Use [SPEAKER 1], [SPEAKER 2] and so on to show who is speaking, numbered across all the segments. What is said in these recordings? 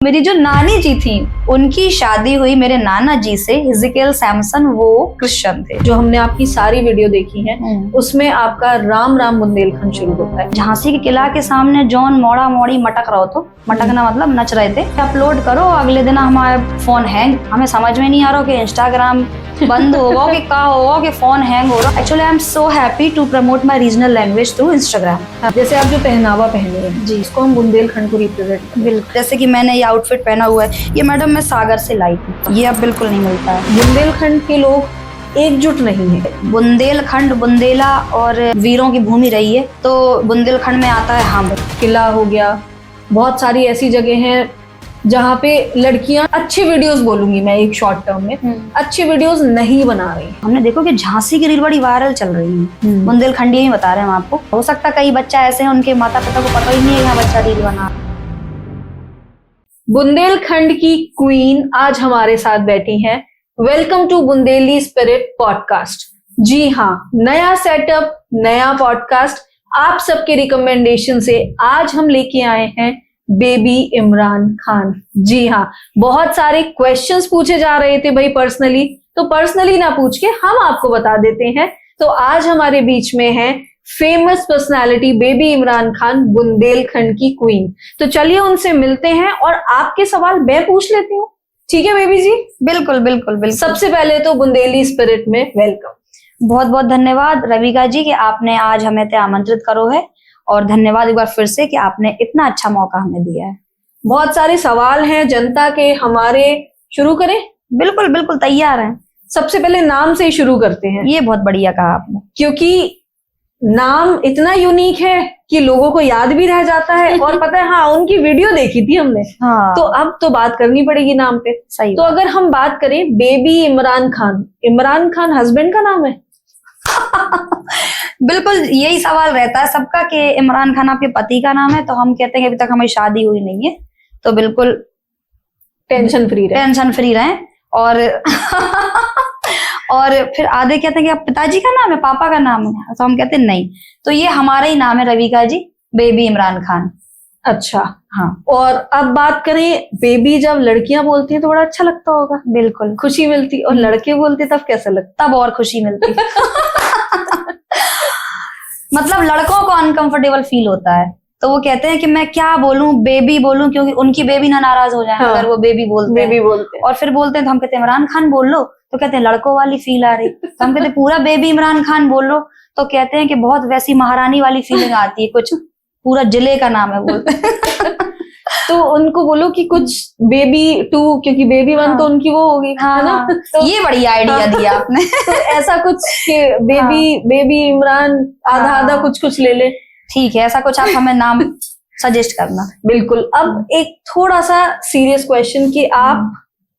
[SPEAKER 1] मेरी जो नानी जी थी उनकी शादी हुई मेरे नाना जी से, हिजकियल सैमसन, वो क्रिश्चियन थे।
[SPEAKER 2] जो हमने आपकी सारी वीडियो देखी है उसमें आपका राम राम बुंदेलखंड शुरू होता है।
[SPEAKER 1] झांसी के किला के सामने जॉन मोड़ा मोड़ी मटक रहो तो मटकना मतलब नच रहे थे। अपलोड करो, अगले दिन हमारा फोन हैंग। हमें समझ में नहीं आ रहा कि इंस्टाग्राम बंद होगा कि क्या होगा कि फोन हैंग हो रहा। Actually I am so happy to promote my regional language through Instagram.
[SPEAKER 2] जैसे आप जो पहनावा पहने हैं जी, इसको हम बुंदेलखंड को रिप्रेजेंट।
[SPEAKER 1] बिल्कुल, जैसे कि मैंने ये आउटफिट पहना हुआ है, ये मैडम मैं सागर से लाई थी। ये अब बिल्कुल नहीं मिलता है।
[SPEAKER 2] बुंदेलखंड के लोग एकजुट नहीं है।
[SPEAKER 1] बुंदेलखंड, बुंदेला और वीरों की भूमि रही है, तो बुंदेलखंड में आता है हम।
[SPEAKER 2] किला हो गया, बहुत सारी ऐसी जगह हैं जहाँ पे लड़कियां अच्छी वीडियोस, बोलूंगी मैं एक शॉर्ट टर्म में, अच्छी वीडियोस नहीं बना रही।
[SPEAKER 1] हमने देखो कि झांसी की रील बड़ी वायरल चल रही है। बुंदेलखंडी ही बता रहे हैं हम आपको। हो सकता है कई बच्चा ऐसे हैं उनके माता पिता को पता ही नहीं है यहाँ बच्चा रील बना।
[SPEAKER 2] बुंदेलखंड की क्वीन आज हमारे साथ बैठी हैं। Welcome to Bundeli spirit podcast. जी हाँ, नया सेटअप, नया पॉडकास्ट, आप सबके रिकमेंडेशन से आज हम लेके आए हैं बेबी इमरान खान। जी हाँ, बहुत सारे क्वेश्चंस पूछे जा रहे थे भाई पर्सनली, तो पर्सनली ना पूछ के हम आपको बता देते हैं। तो आज हमारे बीच में है famous personality baby Imran Khan, Bundelkhand की क्वीन। तो चलिए उनसे मिलते हैं और आपके सवाल मैं पूछ लेती हूँ। ठीक है बेबी जी?
[SPEAKER 1] बिल्कुल बिल्कुल बिल्कुल।
[SPEAKER 2] सबसे पहले तो बुंदेली स्पिरिट में वेलकम।
[SPEAKER 1] बहुत बहुत धन्यवाद रविका जी कि आपने आज हमें आमंत्रित करो है, और धन्यवाद एक बार फिर से कि आपने इतना अच्छा मौका हमें दिया है।
[SPEAKER 2] बहुत सारे सवाल हैं जनता के हमारे, शुरू करें?
[SPEAKER 1] बिल्कुल बिल्कुल, तैयार हैं।
[SPEAKER 2] सबसे पहले नाम से ही शुरू करते हैं।
[SPEAKER 1] ये बहुत बढ़िया कहा आपने,
[SPEAKER 2] क्योंकि नाम इतना यूनिक है कि लोगों को याद भी रह जाता है। और पता है, हाँ, उनकी वीडियो देखी थी हमने।
[SPEAKER 1] हाँ।
[SPEAKER 2] तो अब तो बात करनी पड़ेगी नाम पे।
[SPEAKER 1] सही।
[SPEAKER 2] तो अगर हम बात करें बेबी इमरान खान, इमरान खान हस्बैंड का नाम है?
[SPEAKER 1] बिल्कुल, यही सवाल रहता है सबका कि इमरान खान आपके पति का नाम है, तो हम कहते हैं कि अभी तक हमारी शादी हुई नहीं है, तो बिल्कुल
[SPEAKER 2] टेंशन फ्री
[SPEAKER 1] रहें। और फिर आधे कहते हैं कि आप पिताजी का नाम है, पापा का नाम है, तो हम कहते हैं नहीं, तो ये हमारा ही नाम है रविका जी, बेबी इमरान खान।
[SPEAKER 2] अच्छा,
[SPEAKER 1] हाँ।
[SPEAKER 2] और अब बात करें, बेबी जब लड़कियां बोलती हैं तो बड़ा अच्छा लगता होगा।
[SPEAKER 1] बिल्कुल,
[SPEAKER 2] खुशी मिलती। और लड़के बोलते तब कैसा लगता?
[SPEAKER 1] तब और खुशी मिलती। मतलब लड़कों को अनकंफर्टेबल फील होता है, तो वो कहते हैं कि मैं क्या बोलूं, बेबी बोलूं, क्योंकि उनकी बेबी ना नाराज हो जाए। हाँ, अगर वो बेबी बोलते हैं। और फिर बोलते हैं तो हम कहते हैं इमरान खान बोल लो, तो कहते हैं लड़कों वाली फील आ रही, तो हम कहते हैं पूरा बेबी इमरान खान बोल लो, तो कहते हैं कि बहुत वैसी महारानी वाली फीलिंग आती है, कुछ पूरा जिले का नाम है बोलते हैं।
[SPEAKER 2] तो उनको बोलो कि कुछ बेबी 2, क्योंकि बेबी 1 हाँ, तो उनकी वो होगी।
[SPEAKER 1] हाँ,
[SPEAKER 2] है ना?
[SPEAKER 1] तो ये बढ़िया आइडिया दिया आपने।
[SPEAKER 2] तो ऐसा कुछ कि बेबी इमरान आधा कुछ ले ले।
[SPEAKER 1] ठीक है, ऐसा कुछ आप हमें नाम सजेस्ट करना।
[SPEAKER 2] बिल्कुल। अब एक थोड़ा सा सीरियस क्वेश्चन कि आप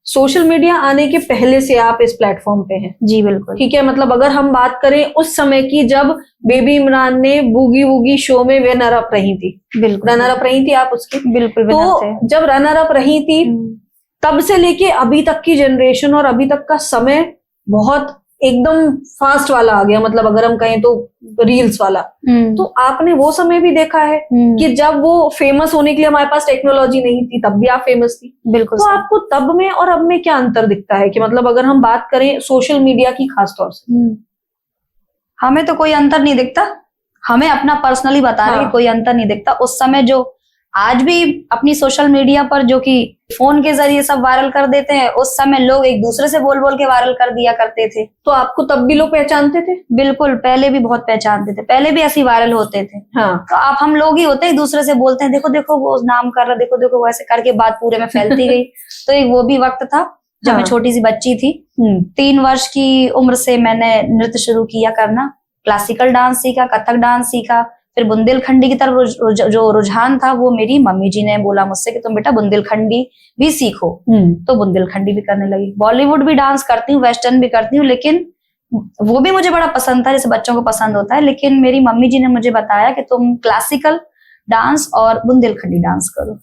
[SPEAKER 2] सोशल मीडिया आने के पहले से आप इस प्लेटफॉर्म पे हैं?
[SPEAKER 1] जी बिल्कुल।
[SPEAKER 2] ठीक है, मतलब अगर हम बात करें उस समय की जब बेबी इमरान ने बूगी वूगी शो में रनर अप रही थी।
[SPEAKER 1] बिल्कुल,
[SPEAKER 2] रनर अप रही थी आप उसकी?
[SPEAKER 1] बिल्कुल।
[SPEAKER 2] तो जब रनर अप रही थी तब से लेके अभी तक की जनरेशन और अभी तक का समय बहुत एकदम फास्ट वाला आ गया। मतलब अगर हम कहें तो रील्स वाला। तो आपने वो समय भी देखा है कि जब वो फेमस होने के लिए हमारे पास टेक्नोलॉजी नहीं थी, तब भी आप फेमस थी।
[SPEAKER 1] बिल्कुल।
[SPEAKER 2] तो आपको तब में और अब में क्या अंतर दिखता है? कि मतलब अगर हम बात करें सोशल मीडिया की खास तौर से।
[SPEAKER 1] हमें तो कोई अंतर नहीं दिखता, हमें अपना पर्सनली बता रहे कि कोई अंतर नहीं दिखता। उस समय जो आज भी अपनी सोशल मीडिया पर जो कि फोन के जरिए सब वायरल कर देते हैं, उस समय लोग एक दूसरे से बोल बोल के वायरल कर दिया करते थे।
[SPEAKER 2] तो आपको तब भी लोग पहचानते थे?
[SPEAKER 1] बिल्कुल, पहले भी बहुत पहचानते थे, पहले भी ऐसे वायरल होते थे।
[SPEAKER 2] हाँ।
[SPEAKER 1] तो आप हम लोग ही होते हैं, एक दूसरे से बोलते हैं देखो देखो वो नाम कर रहा, देखो देखो, वैसे करके बात पूरे में फैलती गई। तो एक वो भी वक्त था जब मैं छोटी सी बच्ची थी। 3 वर्ष की उम्र से मैंने नृत्य शुरू किया करना, क्लासिकल डांस सीखा, कथक डांस सीखा। फिर बुंदेलखंडी की तरफ जो रुझान था वो मेरी मम्मी जी ने बोला मुझसे कि तुम बेटा बुंदेलखंडी भी सीखो। तो बुंदेलखंडी भी करने लगी। बॉलीवुड भी डांस करती हूँ, वेस्टर्न भी करती हूँ, लेकिन वो भी मुझे बड़ा पसंद था, जैसे बच्चों को पसंद होता है। लेकिन मेरी मम्मी जी ने मुझे बताया कि तुम क्लासिकल डांस और बुंदेलखंडी डांस करो।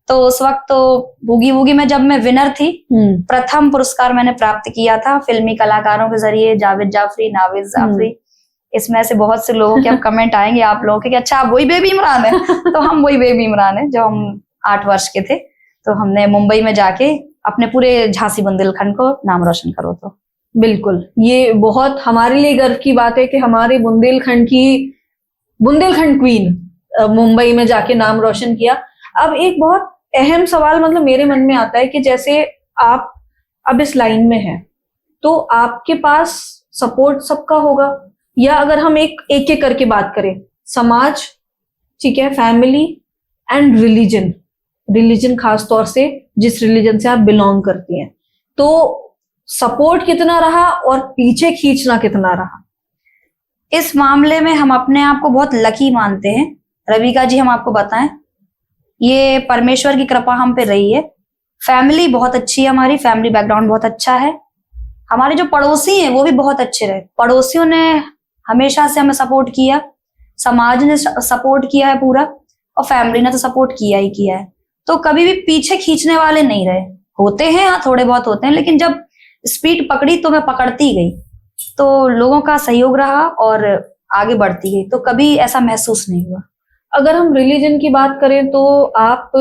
[SPEAKER 1] तो उस वक्त तो बूगी वूगी में जब मैं विनर थी, प्रथम पुरस्कार मैंने प्राप्त किया था फिल्मी कलाकारों के जरिए, जावेद जाफरी, नावेद जाफरी। इसमें से बहुत से लोगों के अब कमेंट आएंगे आप लोगों के कि अच्छा आप वही बेबी इमरान है। तो हम वही बेबी इमरान है जो हम 8 वर्ष के थे। तो हमने मुंबई में जाके अपने पूरे झांसी बुंदेलखंड को नाम रोशन करो। तो
[SPEAKER 2] बिल्कुल, ये बहुत हमारे लिए गर्व की बात है कि हमारे बुंदेलखंड क्वीन मुंबई में जाके नाम रोशन किया। अब एक बहुत अहम सवाल मतलब मेरे मन में आता है कि जैसे आप अब इस लाइन में हैं, तो आपके पास सपोर्ट सबका होगा, या अगर हम एक एक करके बात करें, समाज, ठीक है, फैमिली एंड रिलीजन खास तौर से जिस रिलीजन से आप बिलोंग करती हैं, तो सपोर्ट कितना रहा और पीछे खींचना कितना रहा?
[SPEAKER 1] इस मामले में हम अपने आप को बहुत लकी मानते हैं रविका जी। हम आपको बताएं, ये परमेश्वर की कृपा हम पे रही है। फैमिली बहुत अच्छी है, हमारी फैमिली बैकग्राउंड बहुत अच्छा है। हमारे जो पड़ोसी हैं वो भी बहुत अच्छे रहे। पड़ोसियों ने हमेशा से हमें सपोर्ट किया, समाज ने सपोर्ट किया है पूरा, और फैमिली ने तो सपोर्ट किया ही किया है। तो कभी भी पीछे खींचने वाले नहीं रहे। होते हैं, हाँ थोड़े बहुत होते हैं, लेकिन जब स्पीड पकड़ी तो मैं पकड़ती गई, तो लोगों का सहयोग रहा और आगे बढ़ती गई, तो कभी ऐसा महसूस नहीं हुआ।
[SPEAKER 2] अगर हम रिलीजन की बात करें तो आप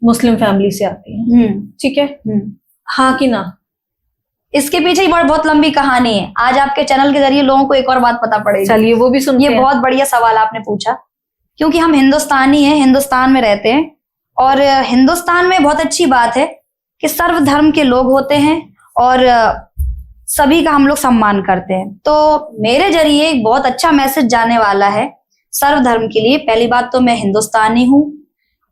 [SPEAKER 2] मुस्लिम फैमिली से आती हैं, ठीक है, हाँ कि ना?
[SPEAKER 1] इसके पीछे ही बहुत लंबी कहानी है। आज आपके चैनल के जरिए लोगों को एक और बात पता पड़ेगी।
[SPEAKER 2] चलिए वो भी सुनते हैं।
[SPEAKER 1] ये बहुत बढ़िया सवाल आपने पूछा, क्योंकि हम हिंदुस्तानी हैं, हिंदुस्तान में रहते हैं, और हिंदुस्तान में बहुत अच्छी बात है कि सर्व धर्म के लोग होते हैं और सभी का हम लोग सम्मान करते हैं। तो मेरे जरिए एक बहुत अच्छा मैसेज जाने वाला है सर्व धर्म के लिए। पहली बात तो मैं हिंदुस्तानी हूँ,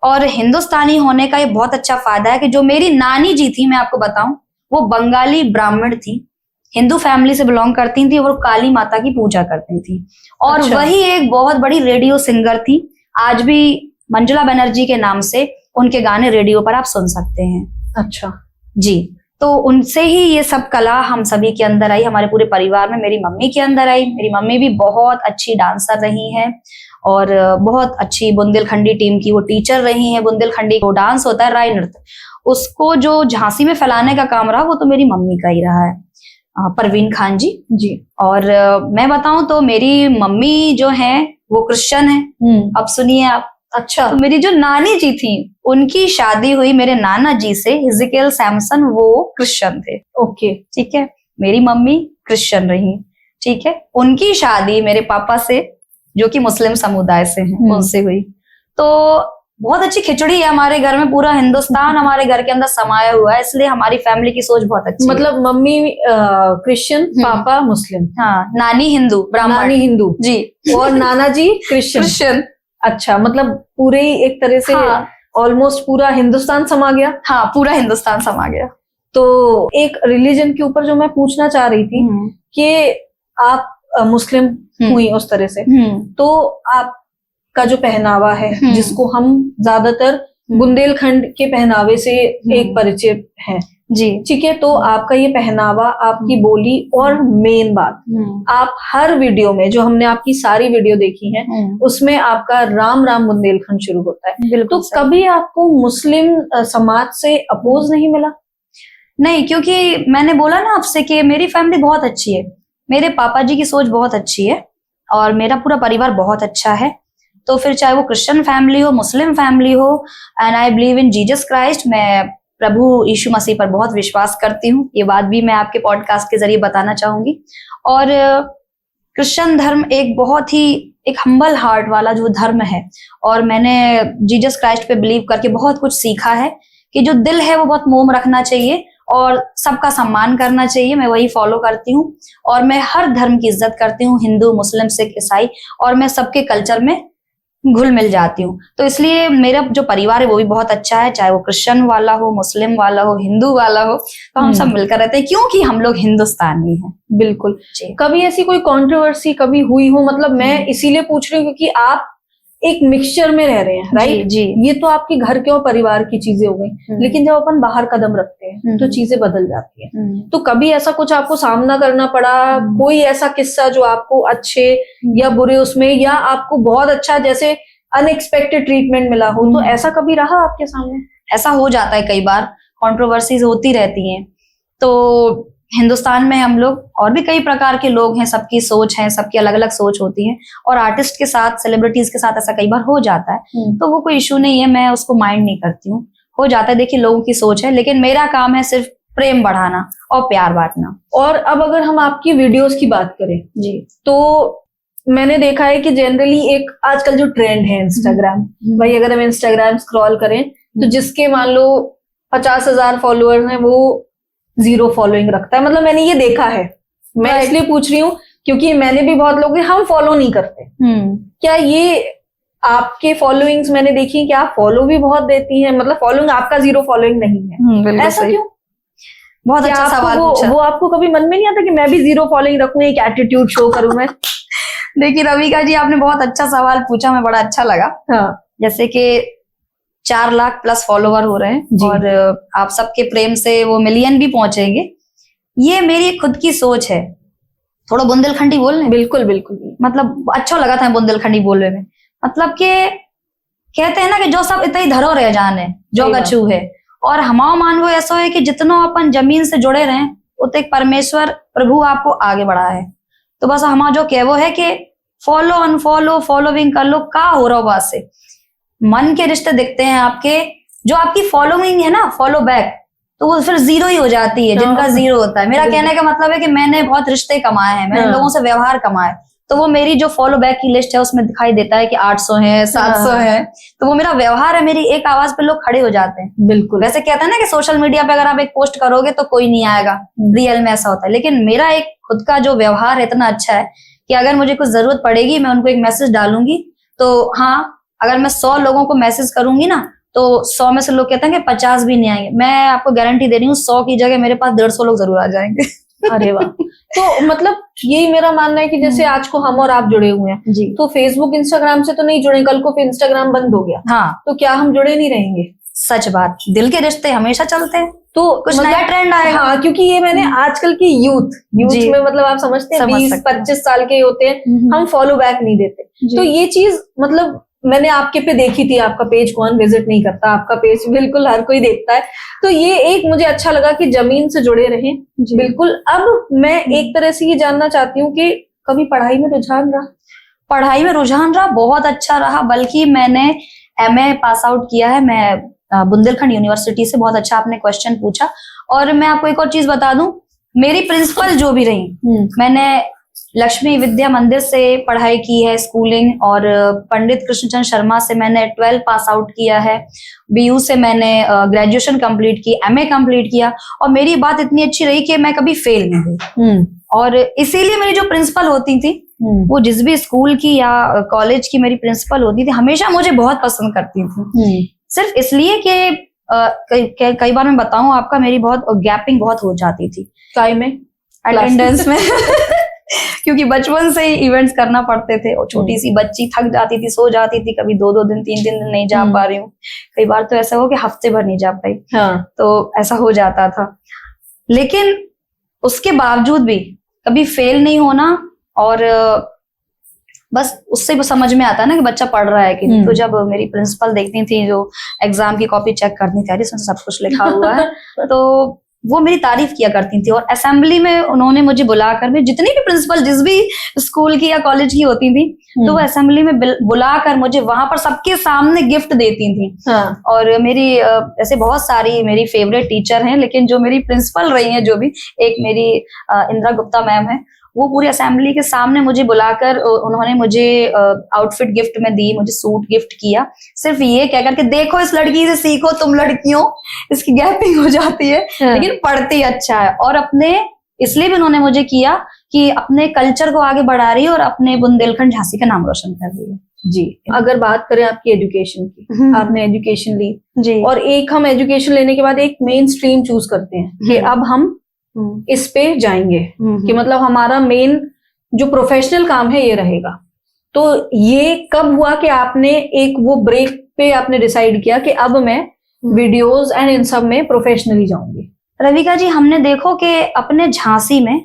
[SPEAKER 1] और हिंदुस्तानी होने का ये बहुत अच्छा फायदा है कि जो मेरी नानी जी थी, मैं आपको बताऊं, वो बंगाली ब्राह्मण थी, हिंदू फैमिली से बिलोंग करती थी, और काली माता की पूजा करती थी, और
[SPEAKER 2] अच्छा।
[SPEAKER 1] वही एक बहुत बड़ी रेडियो सिंगर थी। आज भी मंजुला बनर्जी के नाम से उनके गाने रेडियो पर आप सुन सकते हैं।
[SPEAKER 2] अच्छा
[SPEAKER 1] जी, तो उनसे ही ये सब कला हम सभी के अंदर आई, हमारे पूरे परिवार में मेरी मम्मी के अंदर आई। मेरी मम्मी भी बहुत अच्छी डांसर रही हैं, और बहुत अच्छी बुंदेलखंडी टीम की वो टीचर रही हैं। बुंदेलखंडी वो डांस होता है, राय नृत्य, उसको जो झांसी में फैलाने का काम रहा वो तो मेरी मम्मी का ही रहा है, परवीन खान जी।
[SPEAKER 2] जी।
[SPEAKER 1] और मैं बताऊं तो मेरी मम्मी जो है वो क्रिश्चियन है। अब सुनिए आप।
[SPEAKER 2] अच्छा।
[SPEAKER 1] तो मेरी जो नानी जी थी, उनकी शादी हुई मेरे नाना जी से, हिजकिएल सैमसन, वो क्रिश्चियन थे।
[SPEAKER 2] ओके,
[SPEAKER 1] ठीक है, मेरी मम्मी क्रिश्चियन रही, ठीक है। उनकी शादी मेरे पापा से, जो कि मुस्लिम समुदाय से हैं, उनसे हुई। तो बहुत अच्छी खिचड़ी है हमारे घर में, पूरा हिंदुस्तान हमारे घर के अंदर समाया हुआ है, इसलिए हमारी फैमिली की सोच बहुत अच्छी
[SPEAKER 2] मतलब मम्मी क्रिश्चियन, पापा मुस्लिम।
[SPEAKER 1] हाँ, नानी हिंदू ब्राह्मण।
[SPEAKER 2] नानी हिंदू
[SPEAKER 1] जी,
[SPEAKER 2] और नाना जी क्रिश्चियन। अच्छा, मतलब पूरे ही एक तरह से ऑलमोस्ट पूरा हिंदुस्तान समा गया।
[SPEAKER 1] हाँ, पूरा हिंदुस्तान समा गया।
[SPEAKER 2] तो एक रिलीजन के ऊपर जो मैं पूछना चाह रही थी कि आप मुस्लिम हुई उस तरह से, तो आपका जो पहनावा है, जिसको हम ज्यादातर बुंदेलखंड के पहनावे से एक परिचय है, जी ठीक है, तो आपका ये पहनावा, आपकी बोली, और मेन बात, आप हर वीडियो में, जो हमने आपकी सारी वीडियो देखी है, उसमें आपका राम राम बुंदेलखंड शुरू होता है। तो कभी आपको मुस्लिम समाज से अपोज नहीं मिला?
[SPEAKER 1] नहीं, क्योंकि मैंने बोला ना आपसे कि मेरी फैमिली बहुत अच्छी है, मेरे पापा जी की सोच बहुत अच्छी है, और मेरा पूरा परिवार बहुत अच्छा है। तो फिर चाहे वो क्रिश्चियन फैमिली हो, मुस्लिम फैमिली हो, and I believe in Jesus Christ, मैं प्रभु यीशु मसीह पर बहुत विश्वास करती हूँ। ये बात भी मैं आपके पॉडकास्ट के जरिए बताना चाहूंगी। और क्रिश्चियन धर्म एक बहुत ही एक हम्बल हार्ट वाला जो धर्म है, और मैंने जीसस क्राइस्ट पे बिलीव करके बहुत कुछ सीखा है कि जो दिल है वो बहुत मोम रखना चाहिए और सबका सम्मान करना चाहिए। मैं वही फॉलो करती हूँ, और मैं हर धर्म की इज्जत करती हूँ, हिंदू, मुस्लिम, सिख, ईसाई, और मैं सबके कल्चर में घुल मिल जाती हूँ। तो इसलिए मेरा जो परिवार है वो भी बहुत अच्छा है, चाहे वो क्रिश्चियन वाला हो, मुस्लिम वाला हो, हिंदू वाला हो, तो हम सब मिलकर रहते हैं, क्योंकि हम लोग हिंदुस्तानी हैं।
[SPEAKER 2] बिल्कुल। कभी ऐसी कोई कंट्रोवर्सी कभी हुई हो? मतलब मैं इसीलिए पूछ रही हूँ क्योंकि आप एक मिक्सचर में रह रहे हैं, राइट? जी। ये तो आपके घर के और परिवार की चीजें हो गई, लेकिन जब अपन बाहर कदम रखते हैं तो चीजें बदल जाती हैं। तो कभी ऐसा कुछ आपको सामना करना पड़ा? कोई ऐसा किस्सा जो आपको अच्छे या बुरे उसमें, या आपको बहुत अच्छा जैसे अनएक्सपेक्टेड ट्रीटमेंट मिला हो, तो ऐसा कभी रहा आपके सामने? ऐसा हो जाता है, कई बार कंट्रोवर्सीज होती रहती हैं। तो हिंदुस्तान में हम लोग और भी कई प्रकार के लोग हैं, सबकी सोच है, सबकी अलग अलग सोच होती है, और आर्टिस्ट के साथ, सेलिब्रिटीज के साथ ऐसा कई बार हो जाता है। तो वो कोई इशू नहीं है, मैं उसको माइंड नहीं करती हूँ।
[SPEAKER 1] हो जाता है, देखिए लोगों की सोच है, लेकिन मेरा काम है सिर्फ प्रेम बढ़ाना और प्यार बांटना।
[SPEAKER 2] और अब अगर हम आपकी वीडियोस की बात करें
[SPEAKER 1] जी।
[SPEAKER 2] तो मैंने देखा है कि जनरली एक आजकल जो ट्रेंड है इंस्टाग्राम, भाई अगर हम इंस्टाग्राम स्क्रॉल करें तो जिसके मान लो 50,000 फॉलोअर्स हैं वो 0 फॉलोइंग रखता है। मतलब मैंने ये देखा है, मैं इसलिए पूछ रही हूँ क्योंकि मैंने भी बहुत लोग हम फॉलो नहीं करते। क्या ये आपके फॉलोइंग्स मैंने देखी कि आप फॉलो भी बहुत देती हैं, मतलब फॉलोइंग आपका 0 फॉलोइंग नहीं है, ऐसा क्यों?
[SPEAKER 1] बहुत अच्छा सवाल पूछा।
[SPEAKER 2] वो आपको कभी मन में नहीं आता कि मैं भी 0 फॉलोइंग रखूं, एक एटीट्यूड शो करूं मैं?
[SPEAKER 1] देखिए रविका जी, आपने बहुत अच्छा सवाल पूछा, मैं बड़ा अच्छा लगा।
[SPEAKER 2] हाँ।
[SPEAKER 1] जैसे कि 4 लाख प्लस फॉलोवर हो रहे हैं और आप सबके प्रेम से वो मिलियन भी पहुंचेंगे, ये मेरी खुद की सोच है। थोड़ा बुंदेलखंडी बोल रहे हैं?
[SPEAKER 2] बिल्कुल बिल्कुल,
[SPEAKER 1] मतलब अच्छा लगा था बुंदेलखंडी बोलने में। मतलब कि कहते हैं ना कि जो सब इतना ही धरो रह जाने जो कछु है, और हमारा मानवो ऐसा है कि जितना अपन जमीन से जुड़े रहे उतने परमेश्वर प्रभु आपको आगे बढ़ा है। तो बस हमारा जो कहवो है कि फॉलो अनफॉलो फॉलोइंग कर लो, का हो रहा बात से मन के रिश्ते दिखते हैं आपके, जो आपकी फॉलोइंग है ना, फॉलो बैक, तो वो फिर 0 ही हो जाती है, जिनका 0 होता है। मेरा कहने का मतलब है कि मैंने बहुत रिश्ते कमाए हैं, मैंने लोगों से व्यवहार कमाए, तो वो मेरी जो फॉलो बैक की लिस्ट है उसमें दिखाई देता है कि 800 है, 700 है, तो वो मेरा व्यवहार है, मेरी एक आवाज पे लोग खड़े हो जाते हैं।
[SPEAKER 2] बिल्कुल।
[SPEAKER 1] वैसे कहते हैं ना कि सोशल मीडिया पे अगर आप एक पोस्ट करोगे तो कोई नहीं आएगा, रियल में ऐसा होता है, लेकिन मेरा एक खुद का जो व्यवहार है इतना अच्छा है कि अगर मुझे कुछ जरूरत पड़ेगी मैं उनको एक मैसेज डालूंगी, तो हाँ, अगर मैं 100 लोगों को मैसेज करूंगी ना तो 100 में से लोग कहते हैं कि 50 भी नहीं आएंगे। मैं आपको गारंटी दे रही हूँ 100 की जगह मेरे पास 150 लोग जरूर आ जाएंगे।
[SPEAKER 2] अरे वाह। तो मतलब यही मेरा मानना है कि जैसे आज को हम और आप जुड़े हुए हैं
[SPEAKER 1] जी,
[SPEAKER 2] तो फेसबुक इंस्टाग्राम से तो नहीं जुड़े, कल को फिर इंस्टाग्राम बंद हो गया
[SPEAKER 1] हाँ,
[SPEAKER 2] तो क्या हम जुड़े नहीं रहेंगे?
[SPEAKER 1] सच बात, दिल के रिश्ते हमेशा चलते हैं,
[SPEAKER 2] तो
[SPEAKER 1] कुछ
[SPEAKER 2] मतलब
[SPEAKER 1] नया ट्रेंड आएगा।
[SPEAKER 2] हाँ, क्योंकि ये मैंने आजकल की यूथ में, मतलब आप समझते हैं 20-25 साल के होते हैं, हम फॉलो बैक नहीं देते। तो ये चीज मतलब मैंने आपके पे देखी थी, आपका पेज कौन विजिट नहीं करता, आपका पेज बिल्कुल हर कोई देखता है। तो ये एक मुझे अच्छा लगा कि जमीन से जुड़े रहें। बिल्कुल। अब मैं एक तरह से ये जानना चाहती हूँ कि कभी पढ़ाई में रुझान रहा?
[SPEAKER 1] पढ़ाई में रुझान रहा, बहुत अच्छा रहा, बल्कि मैंने MA पास आउट किया है, मैं बुंदेलखंड यूनिवर्सिटी से। बहुत अच्छा आपने क्वेश्चन पूछा। और मैं आपको एक और चीज बता दूं, मेरी प्रिंसिपल जो भी रही, मैंने लक्ष्मी विद्या मंदिर से पढ़ाई की है स्कूलिंग, और पंडित कृष्णचंद्र शर्मा से मैंने 12 पास आउट किया है, BU से मैंने ग्रेजुएशन कंप्लीट की, MA कंप्लीट किया, और मेरी बात इतनी अच्छी रही कि मैं कभी फेल नहीं हुई। और इसीलिए मेरी जो प्रिंसिपल होती थी, वो जिस भी स्कूल की या कॉलेज की मेरी प्रिंसिपल होती थी, हमेशा मुझे बहुत पसंद करती थी। सिर्फ इसलिए कि कई बार मैं बताऊं आपका, मेरी बहुत गैपिंग बहुत हो जाती थी अटेंडेंस में क्योंकि बचपन से ही इवेंट्स करना पड़ते थे, और छोटी सी बच्ची थक जाती थी, सो जाती थी, कभी 2-2 दिन 3-3 दिन नहीं जा पा रही हूँ, कई बार तो ऐसा हो कि हफ्ते भर नहीं जा पाई। तो ऐसा हो जाता था, लेकिन उसके बावजूद भी कभी फेल नहीं होना, और बस उससे समझ में आता है ना कि बच्चा पढ़ रहा है कि नहीं। तो जब मेरी प्रिंसिपल देखती थी, जो एग्जाम की कॉपी चेक करती थी, इसमें सब कुछ लिखा हुआ है, तो वो मेरी तारीफ किया करती थी। और असेंबली में उन्होंने मुझे बुलाकर, मैं जितनी भी प्रिंसिपल जिस भी स्कूल की या कॉलेज की होती थी, तो वो असेंबली में बुलाकर मुझे वहां पर सबके सामने गिफ्ट देती थी। और मेरी ऐसे बहुत सारी मेरी फेवरेट टीचर हैं, लेकिन जो मेरी प्रिंसिपल रही हैं, जो भी एक मेरी इंदिरा गुप्ता मैम है, वो पूरी असेंबली के सामने मुझे बुलाकर उन्होंने मुझे आउटफिट गिफ्ट में दी, मुझे सूट गिफ्ट किया, सिर्फ ये कहकर के देखो इस लड़की से सीखो, तुम लड़कियों इसकी गैपिंग हो जाती है लेकिन पढ़ती अच्छा है। और अपने इसलिए भी उन्होंने मुझे किया कि अपने कल्चर को आगे बढ़ा रही है और अपने बुंदेलखंड झांसी का नाम रोशन कर रही है।
[SPEAKER 2] जी, अगर बात करें आपकी एजुकेशन की, आपने एजुकेशन ली
[SPEAKER 1] जी, और
[SPEAKER 2] एक हम एजुकेशन लेने के बाद एक मेन स्ट्रीम चूज करते हैं कि अब हम इस पे जाएंगे, कि मतलब हमारा मेन जो प्रोफेशनल काम है ये रहेगा। तो ये कब हुआ कि आपने एक वो ब्रेक पे आपने डिसाइड किया कि अब मैं वीडियोस एंड इन सब में प्रोफेशनली जाऊंगी?
[SPEAKER 1] रविका जी, हमने देखो कि अपने झांसी में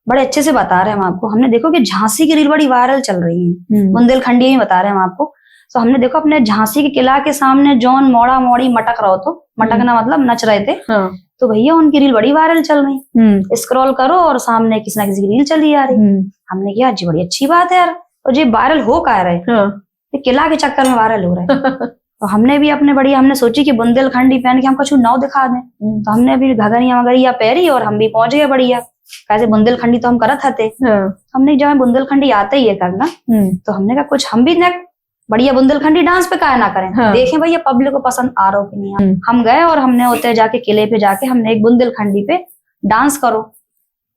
[SPEAKER 1] बड़े अच्छे से बता रहे हैं हम आपको, हमने देखो कि झांसी की रील बड़ी वायरल चल रही है, बुंदेलखंडी ही बता रहे हैं हम आपको। तो हमने देखो अपने झांसी के किला के सामने जौन मोड़ा मोड़ी मटक रहो, तो मटकना मतलब नच रहे थे, तो भैया उनकी रील बड़ी वायरल चल रही। स्क्रॉल करो और सामने किसी ना किसी की रील चली आ रही। हमने कहा जी बड़ी अच्छी बात है यार, और ये वायरल हो क्या रहे, किला के चक्कर में वायरल हो रहे हैं। तो हमने भी अपने बढ़िया हमने सोची कि बुंदेलखंडी पहन के हम कुछ नाव दिखा दें। तो हमने भी घगरिया वगरिया पहरी और हम भी पहुंच गए बढ़िया। कैसे बुंदेलखंडी तो हम करत थे। हमने जब बुंदेलखंडी आता ही है करना, तो हमने कहा कुछ हम भी न बढ़िया बुंदेलखंडी डांस पे काहे ना करें। देखें भैया पब्लिक को पसंद आ रहा हो कि नहीं। हम गए और हमने होते जाके किले पे जाके हमने एक बुंदेलखंडी पे डांस करो,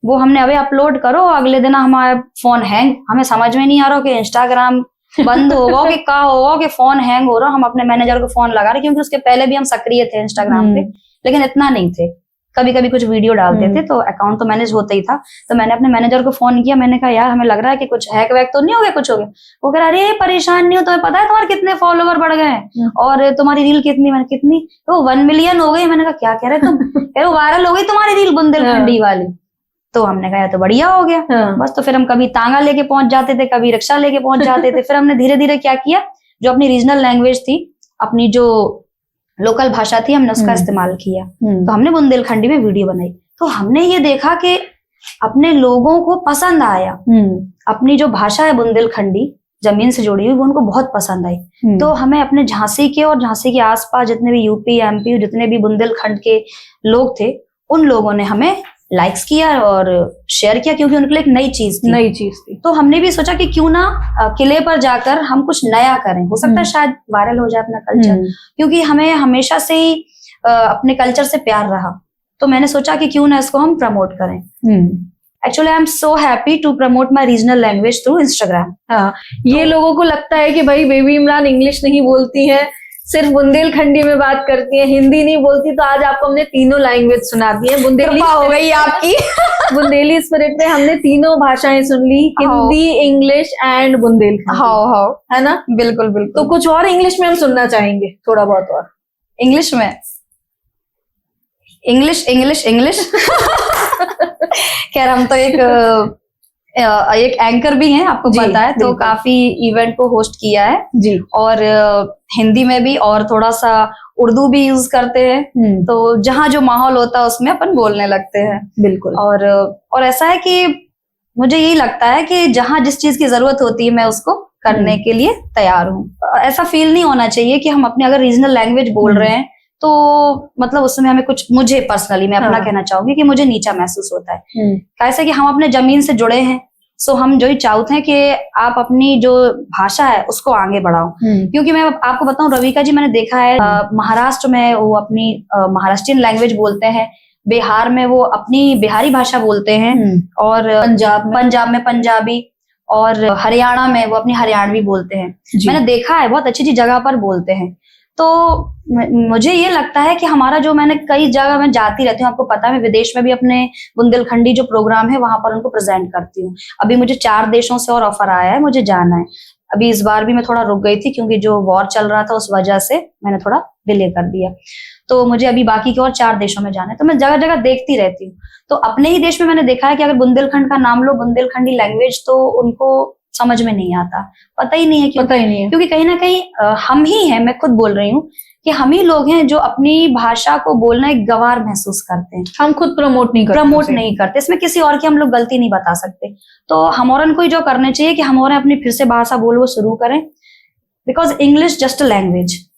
[SPEAKER 1] वो हमने अभी अपलोड करो। अगले दिन हमारा फोन हैंग, हमें समझ में नहीं आ रहा कि इंस्टाग्राम बंद होगा कि क्या होगा कि फोन हैंग हो रहा। हम अपने मैनेजर को फोन लगा रहे, क्योंकि उसके पहले भी हम सक्रिय थे इंस्टाग्राम पे, लेकिन इतना नहीं थे। कभी कभी कुछ वीडियो डालते थे तो अकाउंट तो मैनेज होता ही था। तो मैंने अपने मैनेजर को फोन किया, मैंने कहा यार हमें लग रहा है कि कुछ हैक वैक तो नहीं हो गया, कुछ हो गया। वो कह रहा अरे परेशान नहीं हो, तुम्हें पता है तुम्हारे कितने फॉलोवर बढ़ गए हैं और तुम्हारी रील कितनी तो 1 मिलियन हो गई। मैंने कहा क्या कह रहे तुम? कह रहे वायरल हो गई तुम्हारी रील बुंदेलखंडी वाली। तो हमने कहा तो बढ़िया हो गया। बस तो फिर हम कभी तांगा लेके पहुंच जाते थे, कभी रिक्शा लेके पहुंच जाते थे। फिर हमने धीरे धीरे क्या किया, जो अपनी रीजनल लैंग्वेज थी, अपनी जो लोकल भाषा थी, हमने उसका इस्तेमाल किया। तो हमने बुंदेलखंडी में वीडियो बनाई। तो हमने ये देखा कि अपने लोगों को पसंद आया। अपनी जो भाषा है बुंदेलखंडी, जमीन से जुड़ी हुई, वो उनको बहुत पसंद आई। तो हमें अपने झांसी के और झांसी के आसपास जितने भी यूपी एमपी जितने भी बुंदेलखंड के लोग थे, उन लोगों ने हमें लाइक्स किया और शेयर किया, क्योंकि उनके लिए एक नई चीज थी। तो हमने भी सोचा कि क्यों ना किले पर जाकर हम कुछ नया करें, हो सकता है शायद वायरल हो जाए अपना कल्चर, क्योंकि हमें हमेशा से ही अपने कल्चर से प्यार रहा। तो मैंने सोचा कि क्यों ना इसको हम प्रमोट करें। Actually I am so happy to promote my regional language through Instagram.
[SPEAKER 2] ये लोगों को लगता है कि भाई बेबी इमरान इंग्लिश नहीं बोलती है, सिर्फ बुंदेलखंडी में बात करती है, हिंदी नहीं बोलती। तो आज आपको हमने तीनों लैंग्वेज सुना दी है। बुंदेली
[SPEAKER 1] हो गई आपकी
[SPEAKER 2] बुंदेली स्पिरिट में हमने तीनों भाषाएं सुन ली, हिंदी, इंग्लिश एंड बुंदेलखंडी।
[SPEAKER 1] हाँ
[SPEAKER 2] है ना?
[SPEAKER 1] बिल्कुल बिल्कुल।
[SPEAKER 2] तो कुछ और इंग्लिश में हम सुनना चाहेंगे, थोड़ा बहुत और
[SPEAKER 1] इंग्लिश में। इंग्लिश खैर हम तो एक एंकर भी हैं, आपको पता है। तो काफी इवेंट को होस्ट किया है
[SPEAKER 2] जी, और
[SPEAKER 1] हिंदी में भी, और थोड़ा सा उर्दू भी यूज करते हैं। तो जहाँ जो माहौल होता है उसमें अपन बोलने लगते हैं।
[SPEAKER 2] बिल्कुल।
[SPEAKER 1] और ऐसा है कि मुझे यही लगता है कि जहाँ जिस चीज की जरूरत होती है मैं उसको करने के लिए तैयार हूँ। ऐसा फील नहीं होना चाहिए कि हम अपनी अगर रीजनल लैंग्वेज बोल रहे हैं तो मतलब उसमें हमें कुछ, मुझे पर्सनली मैं अपना कहना चाहूंगी कि मुझे नीचा महसूस होता है। कैसे कि हम अपने जमीन से जुड़े हैं, सो हम जो ही चाहते हैं कि आप अपनी जो भाषा है उसको आगे बढ़ाओ। क्योंकि मैं आपको बताऊं रविका जी, मैंने देखा है महाराष्ट्र में वो अपनी महाराष्ट्रियन लैंग्वेज बोलते हैं, बिहार में वो अपनी बिहारी भाषा बोलते हैं, और पंजाब में पंजाबी, और हरियाणा में वो अपनी हरियाणवी बोलते हैं। मैंने देखा है बहुत अच्छी जगह पर बोलते हैं। तो मुझे ये लगता है कि हमारा जो, मैंने कई जगह मैं जाती रहती हूँ, आपको पता है मैं विदेश में भी अपने बुंदेलखंडी जो प्रोग्राम है वहां पर उनको प्रेजेंट करती हूँ। अभी मुझे 4 देशों से और ऑफर आया है, मुझे जाना है। अभी इस बार भी मैं थोड़ा रुक गई थी क्योंकि जो वॉर चल रहा था उस वजह से मैंने थोड़ा डिले कर दिया। तो मुझे अभी बाकी के और 4 देशों में जाना है। तो मैं जगह जगह देखती रहती हूँ। तो अपने ही देश में मैंने देखा है कि अगर बुंदेलखंड का नाम लो, बुंदेलखंडी लैंग्वेज, तो उनको समझ में नहीं आता, पता ही नहीं है क्योंकि कहीं ना कहीं हम ही हैं, मैं खुद बोल रही हूँ कि हम ही लोग हैं जो अपनी भाषा को बोलना एक गवार महसूस करते हैं।
[SPEAKER 2] हम खुद प्रमोट नहीं करते।
[SPEAKER 1] इसमें किसी और की हम लोग गलती नहीं बता सकते। तो हमारन को जो करने चाहिए कि हमारे अपनी फिर से भाषा बोलना शुरू करें, because English just a language,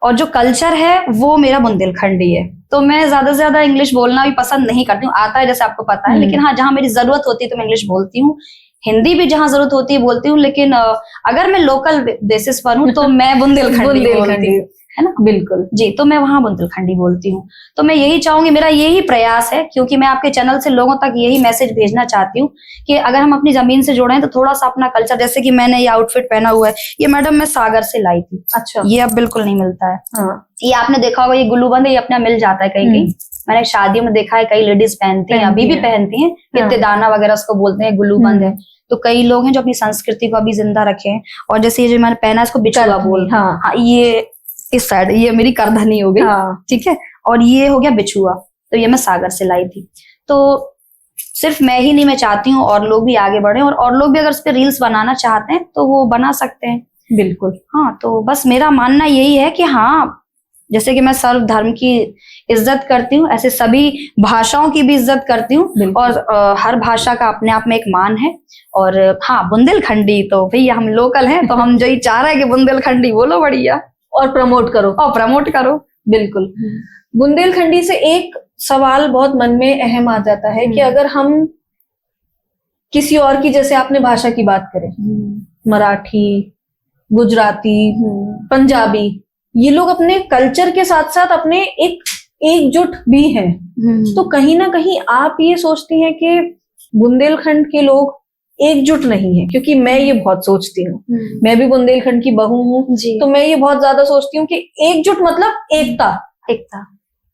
[SPEAKER 1] और जो कल्चर है वो मेरा बुंदेलखंडी है। तो मैं ज्यादा से ज्यादा इंग्लिश बोलना भी पसंद नहीं करती हूँ। आता है जैसे आपको पता है, लेकिन हाँ जहाँ मेरी जरूरत होती है तो मैं इंग्लिश बोलती हूँ। हिंदी भी जहाँ जरूरत होती है बोलती हूँ, लेकिन अगर मैं लोकल बेसिस पर हूँ तो मैं बुंदेलखंडी बोलती हूँ, है ना?
[SPEAKER 2] बिल्कुल
[SPEAKER 1] जी, तो मैं वहां बुंदेलखंडी बोलती हूँ। तो मैं यही चाहूंगी, मेरा यही प्रयास है, क्योंकि मैं आपके चैनल से लोगों तक यही मैसेज भेजना चाहती हूँ कि अगर हम अपनी जमीन से जुड़े हैं तो थोड़ा सा अपना कल्चर, जैसे कि मैंने ये आउटफिट पहना हुआ है, ये मैडम मैं सागर से लाई थी।
[SPEAKER 2] अच्छा।
[SPEAKER 1] ये अब बिल्कुल नहीं मिलता है। ये आपने देखा होगा, ये गुल्लूबंद, ये अपना मिल जाता है कहीं कहीं। मैंने शादियों में देखा है कई लेडीज पहनती हैं, अभी भी पहनती हैं, इत्ते दाना वगैरह उसको बोलते हैं, गुल्लूबंद है। तो कई लोग हैं जो अपनी संस्कृति को अभी जिंदा रखे हैं। और जैसे ये जो मैंने पहना इसको बिछुआ बोल, हाँ ये इस साइड, ये मेरी करधनी हो गई, ठीक है, और ये हो गया बिछुआ। तो ये मैं सागर से लाई थी। तो सिर्फ मैं ही नहीं, मैं चाहती हूँ और लोग भी आगे बढ़े, और लोग भी अगर इस पे रील्स बनाना चाहते हैं तो वो बना सकते हैं।
[SPEAKER 2] बिल्कुल।
[SPEAKER 1] हाँ, तो बस मेरा मानना यही है कि हाँ, जैसे कि मैं सर्व धर्म की इज्जत करती हूँ, ऐसे सभी भाषाओं की भी इज्जत करती हूँ, और हर भाषा का अपने आप में एक मान है। और हाँ, बुंदेलखंडी तो भैया हम लोकल हैं, तो हम जो ही चाह रहे हैं कि बुंदेलखंडी बोलो बढ़िया।
[SPEAKER 2] और प्रमोट करो। बिल्कुल। बुंदेलखंडी से एक सवाल बहुत मन में अहम आ जाता है कि अगर हम किसी और की, जैसे आपने भाषा की बात करें, मराठी, गुजराती, पंजाबी, ये लोग अपने कल्चर के साथ साथ अपने एकजुट भी हैं, तो कहीं ना कहीं आप ये सोचती हैं कि बुंदेलखंड के लोग एकजुट नहीं है? क्योंकि मैं ये बहुत सोचती हूँ, मैं भी बुंदेलखंड की बहू हूँ, तो मैं ये बहुत ज्यादा सोचती हूँ कि एकजुट मतलब एकता।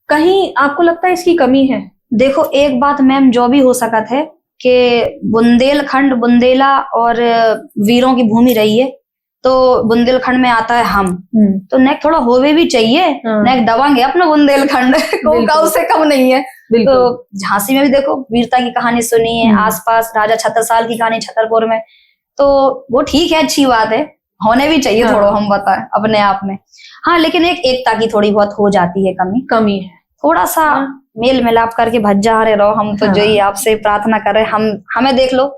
[SPEAKER 2] कहीं आपको लगता है इसकी कमी है?
[SPEAKER 1] देखो, एक बात मैम जो भी हो सकत है कि बुंदेलखंड, बुंदेला और वीरों की भूमि रही है, तो बुंदेलखंड में आता है हम, तो नेक थोड़ा होवे भी चाहिए। नेक दबांगे अपना बुंदेलखंड को, गाँव से कम नहीं है। तो झांसी में भी देखो वीरता की कहानी सुनी है, आसपास राजा छत्रसाल की कहानी छतरपुर में, तो वो ठीक है, अच्छी बात है, होने भी चाहिए थोड़ा, हम बताएं अपने आप में। हाँ, लेकिन एक एकता की थोड़ी बहुत हो जाती है कमी है। थोड़ा सा मेल मिलाप करके भज जा रहे रहो, हम तो जो ही आपसे प्रार्थना कर रहे, हमें देख लो।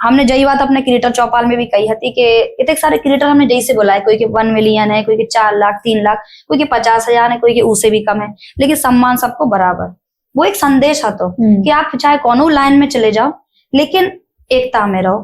[SPEAKER 1] हमने जही बात अपने क्रिएटर चौपाल में भी कही थी कि इतने सारे क्रिएटर हमने जही से बुलाए, कोई के 1 मिलियन है, कोई के 4 लाख, 3 लाख, कोई के 50,000 है, कोई के उससे भी कम है, लेकिन सम्मान सबको बराबर। वो एक संदेश है तो कि आप चाहे कौनो लाइन में चले जाओ, लेकिन एकता में रहो।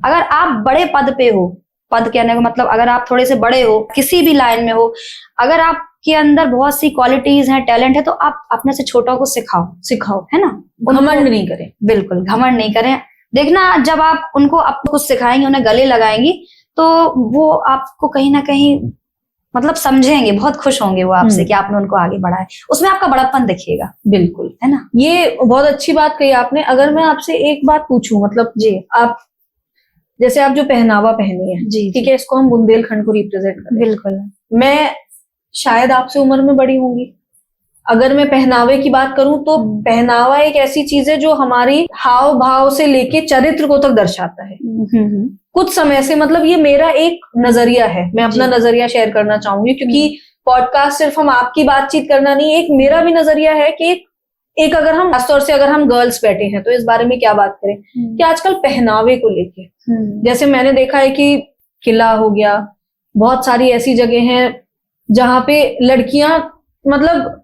[SPEAKER 1] अगर आप बड़े पद पे हो, पद कहने का मतलब अगर आप थोड़े से बड़े हो, किसी भी लाइन में हो, अगर आपके अंदर बहुत सी क्वालिटीज हैं, टैलेंट है, तो आप अपने से छोटों को सिखाओ, है ना?
[SPEAKER 2] घमंड नहीं करें,
[SPEAKER 1] बिल्कुल घमंड नहीं करें। देखना, जब आप उनको कुछ सिखाएंगे, उन्हें गले लगाएंगी, तो वो आपको कहीं ना कहीं मतलब समझेंगे, बहुत खुश होंगे वो आपसे कि आपने उनको आगे बढ़ाया, उसमें आपका बड़प्पन दिखेगा।
[SPEAKER 2] बिल्कुल,
[SPEAKER 1] है ना?
[SPEAKER 2] ये बहुत अच्छी बात कही आपने। अगर मैं आपसे एक बात पूछूं, मतलब
[SPEAKER 1] जी,
[SPEAKER 2] आप जैसे आप जो पहनावा पहनी है,
[SPEAKER 1] जी,
[SPEAKER 2] ठीक है, इसको हम बुंदेलखंड को रिप्रेजेंट करें।
[SPEAKER 1] बिल्कुल।
[SPEAKER 2] मैं शायद आपसे उम्र में बड़ी होंगी, अगर मैं पहनावे की बात करूं तो पहनावा एक ऐसी चीज है जो हमारी हाव भाव से लेके चरित्र को तक दर्शाता है। कुछ समय से, मतलब ये मेरा एक नजरिया है, मैं अपना नजरिया शेयर करना चाहूंगी, क्योंकि पॉडकास्ट सिर्फ हम आपकी बातचीत करना नहीं, एक मेरा भी नजरिया है कि एक अगर हम खासतौर से अगर हम गर्ल्स बैठे हैं तो इस बारे में क्या बात करें कि आजकल पहनावे को लेके, जैसे मैंने देखा है कि किला हो गया, बहुत सारी ऐसी जगह हैं जहां पे लड़कियां, मतलब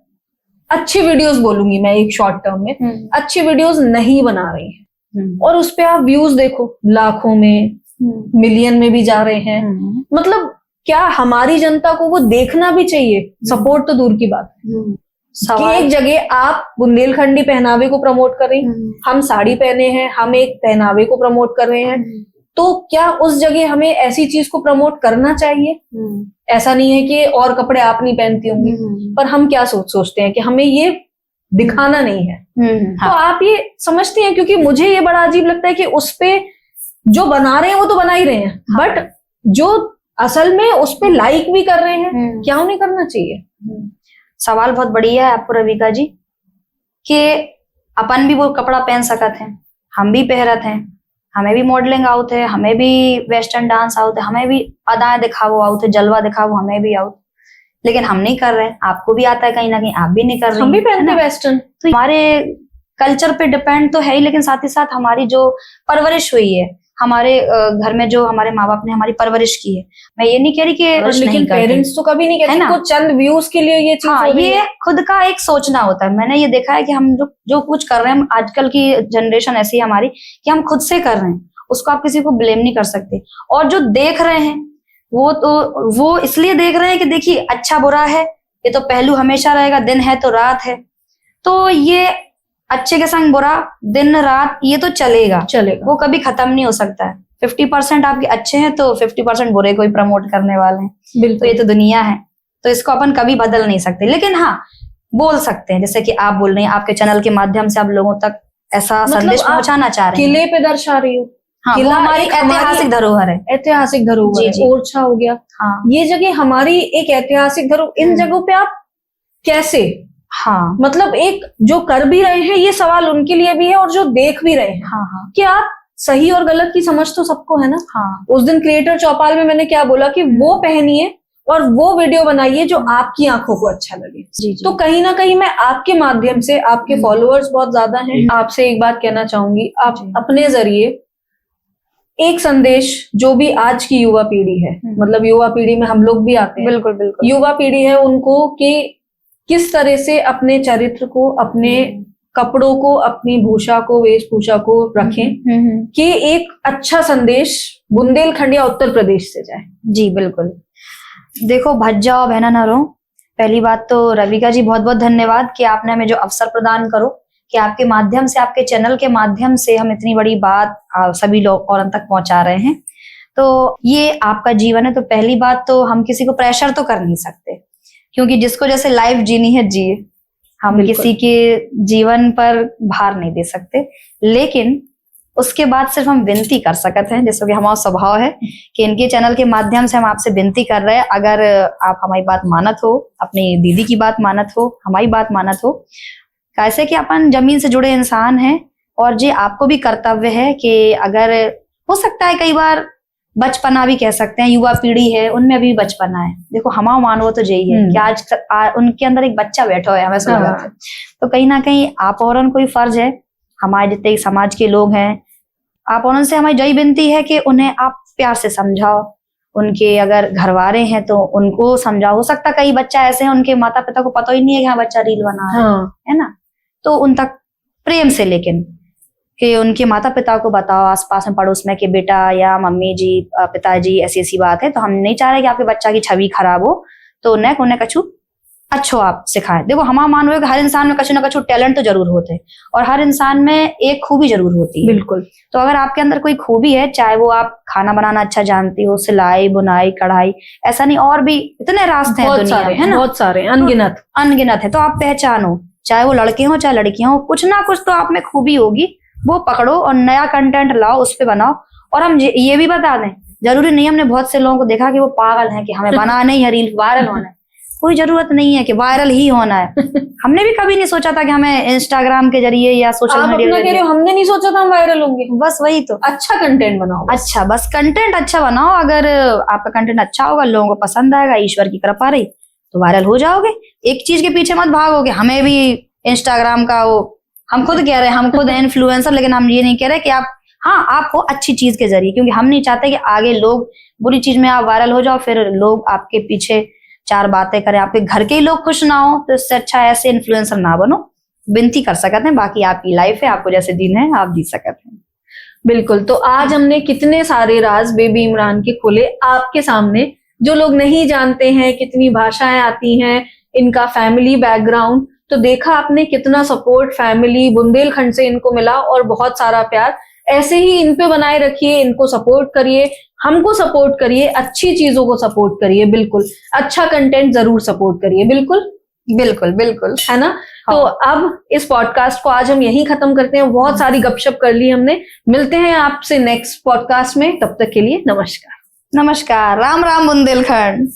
[SPEAKER 2] अच्छी वीडियोस, बोलूंगी मैं एक शॉर्ट टर्म में, अच्छी वीडियोस नहीं बना रही हैं, और उस पे आप व्यूज देखो, लाखों में, मिलियन में भी जा रहे हैं। मतलब क्या हमारी जनता को वो देखना भी चाहिए? सपोर्ट तो दूर की बात है कि एक जगह आप बुंदेलखंडी पहनावे को प्रमोट कर रही, हम साड़ी पहने हैं, हम एक पहनावे को प्रमोट कर रहे हैं, तो क्या उस जगह हमें ऐसी चीज को प्रमोट करना चाहिए? ऐसा नहीं है कि और कपड़े आप नहीं पहनती होंगी, पर हम क्या सोचते हैं कि हमें ये दिखाना नहीं है। तो आप ये समझती हैं? क्योंकि मुझे ये बड़ा अजीब लगता है कि उस पे जो बना रहे हैं वो तो बना ही रहे हैं, बट जो असल में उस पे लाइक भी कर रहे हैं, क्या उन्हें करना चाहिए?
[SPEAKER 1] सवाल बहुत बढ़िया है आपको रविका जी, कि अपन भी वो कपड़ा पहन सकत हैं, हम भी पहनत हैं, हमें भी मॉडलिंग आउट है, हमें भी वेस्टर्न डांस आउट है, हमें भी अदाएं दिखावो आउट है, जलवा दिखावो हमें भी आउट, लेकिन हम नहीं कर रहे। आपको भी आता है कहीं ना कहीं, आप भी नहीं कर रहे।
[SPEAKER 2] हम भी पहनते वेस्टर्न,
[SPEAKER 1] तो हमारे कल्चर पे डिपेंड तो है ही, लेकिन साथ ही साथ हमारी जो परवरिश हुई है, हमारे घर में जो हमारे माँ बाप ने हमारी परवरिश की है, मैं ये नहीं कह रही कि
[SPEAKER 2] लेकिन पेरेंट्स तो कभी नहीं कहते कुछ चंद व्यूज के लिए ये चीज।
[SPEAKER 1] हाँ, ये खुद का एक सोचना होता है। मैंने ये देखा है कि हम जो कुछ कर रहे हैं, आजकल की जनरेशन ऐसी है हमारी कि हम खुद से कर रहे हैं, उसको आप किसी को ब्लेम नहीं कर सकते। और जो देख रहे हैं वो इसलिए देख रहे हैं कि देखिए अच्छा बुरा है, ये तो पहलू हमेशा रहेगा, दिन है तो रात है, तो ये अच्छे के संग बुरा, दिन रात ये तो चलेगा, वो कभी खत्म नहीं हो सकता है। 50% आपके अच्छे हैं तो 50% बुरे को ही प्रमोट करने वाले हैं, तो ये तो दुनिया है, तो इसको अपन कभी बदल नहीं सकते। लेकिन हाँ, बोल सकते हैं, जैसे कि आप बोल रही हैं, आपके चैनल के माध्यम से आप लोगों तक ऐसा संदेश पहुंचाना चाह रहे हैं।
[SPEAKER 2] किले पे दर्शा रही हो,
[SPEAKER 1] हाँ, वो हमारी ऐतिहासिक धरोहर है,
[SPEAKER 2] ऐतिहासिक धरोहर है। ओरछा हो गया,
[SPEAKER 1] हाँ,
[SPEAKER 2] ये जगह हमारी एक ऐतिहासिक धरोहर। इन जगहों पे आप कैसे,
[SPEAKER 1] हाँ,
[SPEAKER 2] मतलब एक जो कर भी रहे हैं, ये सवाल उनके लिए भी है, और जो देख भी रहे हैं,
[SPEAKER 1] हाँ,
[SPEAKER 2] कि आप सही और गलत की समझ तो सबको है ना।
[SPEAKER 1] हाँ,
[SPEAKER 2] उस दिन क्रिएटर चौपाल में मैंने क्या बोला कि वो पहनिए और वो वीडियो बनाइए जो आपकी आंखों को अच्छा लगे।
[SPEAKER 1] जी।
[SPEAKER 2] तो कहीं ना कहीं मैं आपके माध्यम से, आपके फॉलोअर्स बहुत ज्यादा हैं, आपसे एक बात कहना चाहूंगी, आप अपने जरिए एक संदेश जो भी आज की युवा पीढ़ी है, मतलब युवा पीढ़ी में हम लोग भी आते हैं,
[SPEAKER 1] बिल्कुल बिल्कुल।
[SPEAKER 2] युवा पीढ़ी है उनको कि किस तरह से अपने चरित्र को, अपने कपड़ों को, अपनी भूषा को, वेशभूषा को रखें कि एक अच्छा संदेश बुंदेलखंड या उत्तर प्रदेश से जाए।
[SPEAKER 1] जी बिल्कुल। देखो, भज जाओ बहना ना रो। पहली बात तो रविका जी बहुत बहुत धन्यवाद कि आपने हमें जो अवसर प्रदान करो कि आपके माध्यम से, आपके चैनल के माध्यम से हम इतनी बड़ी बात सभी लोग और तक पहुंचा रहे हैं। तो ये आपका जीवन है, तो पहली बात तो हम किसी को प्रेशर तो कर नहीं सकते, क्योंकि जिसको जैसे लाइफ जीनी है जिए। हम किसी के जीवन पर भार नहीं दे सकते, लेकिन उसके बाद सिर्फ हम विनती कर सकते हैं, जैसे कि हमारा स्वभाव है कि इनके चैनल के माध्यम से हम आपसे विनती कर रहे हैं, अगर आप हमारी बात मानत हो, अपनी दीदी की बात मानत हो, हमारी बात मानत हो, कैसे कि अपन जमीन से जुड़े इंसान हैं और जी आपको भी कर्तव्य है कि अगर हो सकता है कई बार बचपना भी कह सकते हैं, युवा पीढ़ी है उनमें अभी बचपना है। देखो हमारा मानव तो यही है कि आज उनके अंदर एक बच्चा बैठा है, हमें समझ है। तो कहीं ना कहीं आप और कोई फर्ज है, हमारे जितने समाज के लोग हैं, आप और से हमारी यही विनती है कि उन्हें आप प्यार से समझाओ। उनके अगर घरवाले हैं तो उनको समझाओ। हो सकता कई बच्चा ऐसे हैं उनके माता पिता को पता ही नहीं है कि हाँ बच्चा रील बना रहा है ना, तो उन तक प्रेम से, लेकिन कि उनके माता पिता को बताओ, आसपास में पड़ोस में कि बेटा या मम्मी जी, पिताजी ऐसी ऐसी बात है, तो हम नहीं चाह रहे कि आपके बच्चा की छवि खराब हो, तो उन्हें कछु अच्छो आप सिखाएं। देखो हमारा मानव है कि हर इंसान में कछु ना कछु टैलेंट तो जरूर होते हैं और हर इंसान में एक खूबी जरूर होती है।
[SPEAKER 2] बिल्कुल।
[SPEAKER 1] तो अगर आपके अंदर कोई खूबी है, चाहे वो आप खाना बनाना अच्छा जानती हो, सिलाई बुनाई कढ़ाई, ऐसा नहीं, और भी इतने रास्ते हैं दुनिया में, है ना,
[SPEAKER 2] बहुत सारे, अनगिनत
[SPEAKER 1] अनगिनत है। तो आप पहचानो, चाहे वो लड़के हो चाहे लड़कियां हो, कुछ ना कुछ तो आप में खूबी होगी, वो पकड़ो और नया कंटेंट लाओ, उस पे बनाओ। और हम ये भी बता दें, जरूरी नहीं, हमने बहुत से लोगों को देखा कि वो पागल हैं कि हमें बनाना ही है रील, वायरल होना है। कोई जरूरत नहीं है कि वायरल ही होना है। हमने भी कभी नहीं सोचा था कि हमें इंस्टाग्राम के जरिए या सोशल मीडिया के जरिए,
[SPEAKER 2] हमने नहीं सोचा था हम वायरल होंगे।
[SPEAKER 1] बस वही तो,
[SPEAKER 2] अच्छा कंटेंट बनाओ,
[SPEAKER 1] अच्छा बस कंटेंट अच्छा बनाओ। अगर आपका कंटेंट अच्छा होगा, लोगों को पसंद आएगा, ईश्वर की कृपा रही तो वायरल हो जाओगे। एक चीज के पीछे मत भागोगे, हमें भी इंस्टाग्राम का वो, हम खुद कह रहे हैं हम खुद इन्फ्लुएंसर, लेकिन हम ये नहीं कह रहे कि आप, हाँ आप हो अच्छी चीज के जरिए, क्योंकि हम नहीं चाहते कि आगे लोग बुरी चीज में आप वायरल हो जाओ, फिर लोग आपके पीछे चार बातें करें, आपके घर के ही लोग खुश ना हो। तो इससे अच्छा ऐसे इन्फ्लुएंसर ना बनो। विनती कर सकते हैं, बाकी आपकी लाइफ है, आपको जैसे दिन है आप जी सकते हैं।
[SPEAKER 2] बिल्कुल। तो आज हमने कितने सारे राज बेबी इमरान के खोले आपके सामने, जो लोग नहीं जानते हैं, कितनी भाषाएं आती हैं, इनका फैमिली बैकग्राउंड, तो देखा आपने कितना सपोर्ट फैमिली बुंदेलखंड से इनको मिला और बहुत सारा प्यार। ऐसे ही इन पे बनाए रखिए, इनको सपोर्ट करिए, हमको सपोर्ट करिए, अच्छी चीजों को सपोर्ट करिए, बिल्कुल अच्छा कंटेंट जरूर सपोर्ट करिए, बिल्कुल
[SPEAKER 1] बिल्कुल बिल्कुल,
[SPEAKER 2] है ना। हाँ। तो अब इस पॉडकास्ट को आज हम यहीं खत्म करते हैं, बहुत सारी गपशप कर ली हमने। मिलते हैं आपसे नेक्स्ट पॉडकास्ट में, तब तक के लिए नमस्कार।
[SPEAKER 1] नमस्कार, राम राम बुंदेलखंड।